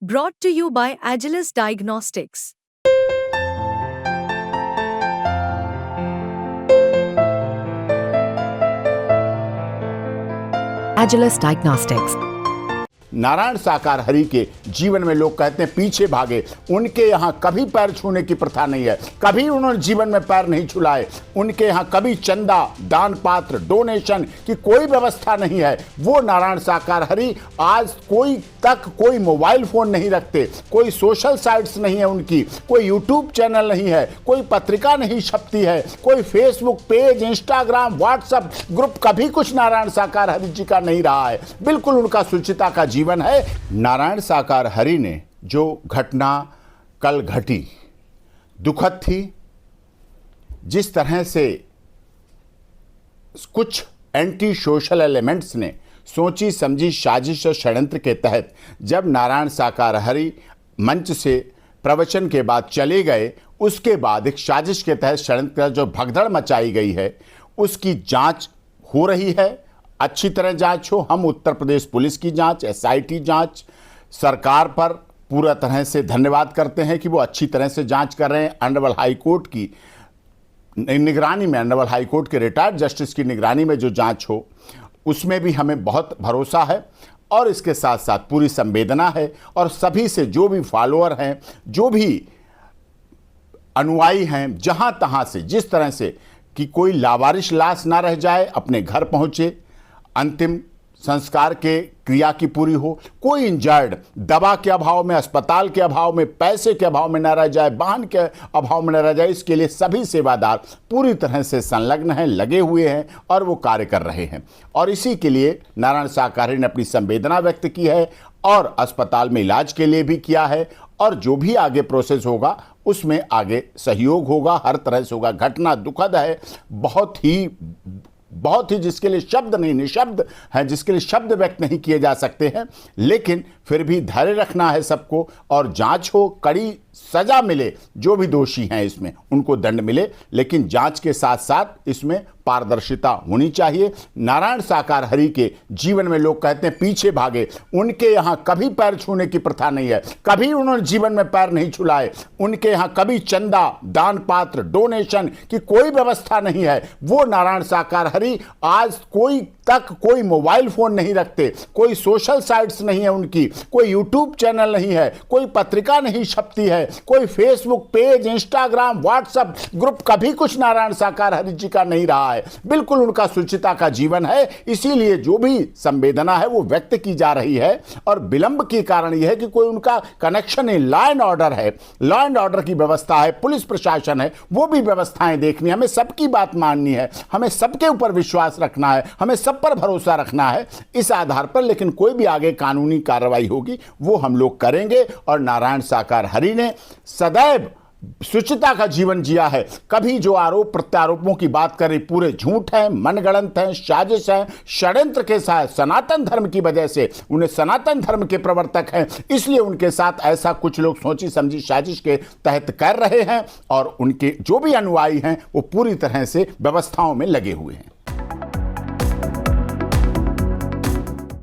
Brought to you by Agilus Diagnostics. Agilus Diagnostics. Narayan साकार हरि के जीवन में लोग कहते हैं पीछे भागे, उनके यहाँ कभी पैर छूने की प्रथा नहीं है, कभी उन्होंने जीवन में पैर नहीं छुलाए, उनके यहाँ कभी चंदा, दान पात्र, डोनेशन की कोई व्यवस्था नहीं है। वो नारायण साकार हरि आज कोई मोबाइल फोन नहीं रखते, कोई सोशल साइट्स नहीं है उनकी, कोई यूट्यूब चैनल नहीं है, कोई पत्रिका नहीं छपती है, कोई Facebook page, Instagram, WhatsApp group, कभी कुछ नारायण साकार हरि जी का नहीं रहा है। बिल्कुल उनका सुचिता का जीवन है। नारायण साकार हरि ने जो घटना कल घटी दुखद थी, जिस तरह से कुछ एंटी सोशल एलिमेंट्स ने सोची समझी साजिश और षड्यंत्र के तहत जब नारायण साकार हरि मंच से प्रवचन के बाद चले गए, उसके बाद एक साजिश के तहत षड्यंत्र जो भगदड़ मचाई गई है उसकी जांच हो रही है। अच्छी तरह जांच हो। हम उत्तर प्रदेश पुलिस की जांच, एसआईटी जांच, सरकार पर पूरा तरह से धन्यवाद करते हैं कि वो अच्छी तरह से जांच कर रहे हैं। ऑनरेबल हाई कोर्ट की निगरानी में, ऑनरेबल हाई कोर्ट के रिटायर्ड जस्टिस की निगरानी में जो जांच हो उसमें भी हमें बहुत भरोसा है और इसके साथ साथ पूरी संवेदना है। और सभी से जो भी फॉलोअर हैं, जो भी अनुयायी हैं, जहां तहां से जिस तरह से कि कोई लावारिश लाश ना रह जाए, अपने घर पहुंचे, अंतिम संस्कार के क्रिया की पूरी हो, कोई इंजर्ड दवा के अभाव में, अस्पताल के अभाव में, पैसे के अभाव में न रह जाए, वाहन के अभाव में न रह जाए, इसके लिए सभी सेवादार पूरी तरह से संलग्न हैं, लगे हुए हैं और वो कार्य कर रहे हैं। और इसी के लिए नारायण साकार हरि ने अपनी संवेदना व्यक्त की है और अस्पताल में इलाज के लिए भी किया है। और जो भी आगे प्रोसेस होगा उसमें आगे सहयोग होगा, हर तरह से होगा। घटना दुखद है, बहुत ही जिसके लिए शब्द नहीं, निशब्द है, जिसके लिए शब्द व्यक्त नहीं किए जा सकते हैं। लेकिन फिर भी धैर्य रखना है सबको और जांच हो, कड़ी सजा मिले, जो भी दोषी हैं इसमें उनको दंड मिले, लेकिन जांच के साथ साथ इसमें पारदर्शिता होनी चाहिए। नारायण साकार हरि के जीवन में लोग कहते हैं पीछे भागे, उनके यहाँ कभी पैर छूने की प्रथा नहीं है, कभी उन्होंने जीवन में पैर नहीं छुलाए, उनके यहाँ कभी चंदा, दान पात्र, डोनेशन की कोई व्यवस्था नहीं है। वो नारायण साकार हरि आज कोई मोबाइल फोन नहीं रखते, कोई सोशल साइट्स नहीं है उनकी, कोई यूट्यूब चैनल नहीं है, कोई पत्रिका नहीं छपती है, कोई Facebook page, Instagram, WhatsApp group, कभी कुछ नारायण साकार हरि जी का नहीं रहा है। बिल्कुल उनका सुचिता का जीवन है। इसीलिए जो भी संवेदना है वो व्यक्त की जा रही है। और विलंब के कारण यह है कि कोई उनका कनेक्शन है, लॉ एंड ऑर्डर है, लॉ एंड ऑर्डर की व्यवस्था है, पुलिस प्रशासन है, वो भी व्यवस्थाएं देखनी, हमें सबकी बात माननी है, हमें सबके ऊपर विश्वास रखना है, हमें सब पर भरोसा रखना है इस आधार पर। लेकिन कोई भी आगे कानूनी कार्रवाई होगी वो हम लोग करेंगे। और नारायण साकार हरि ने सदैव शुचिता का जीवन जिया है। कभी जो आरोप प्रत्यारोपों की बात करें पूरे झूठ हैं, मनगढ़ंत हैं, साजिश हैं, षड्यंत्र के साथ सनातन धर्म की वजह से, उन्हें सनातन धर्म के प्रवर्तक हैं इसलिए उनके साथ ऐसा कुछ लोग सोची समझी साजिश के तहत कर रहे हैं। और उनके जो भी अनुयायी हैं वो पूरी तरह से व्यवस्थाओं में लगे हुए हैं।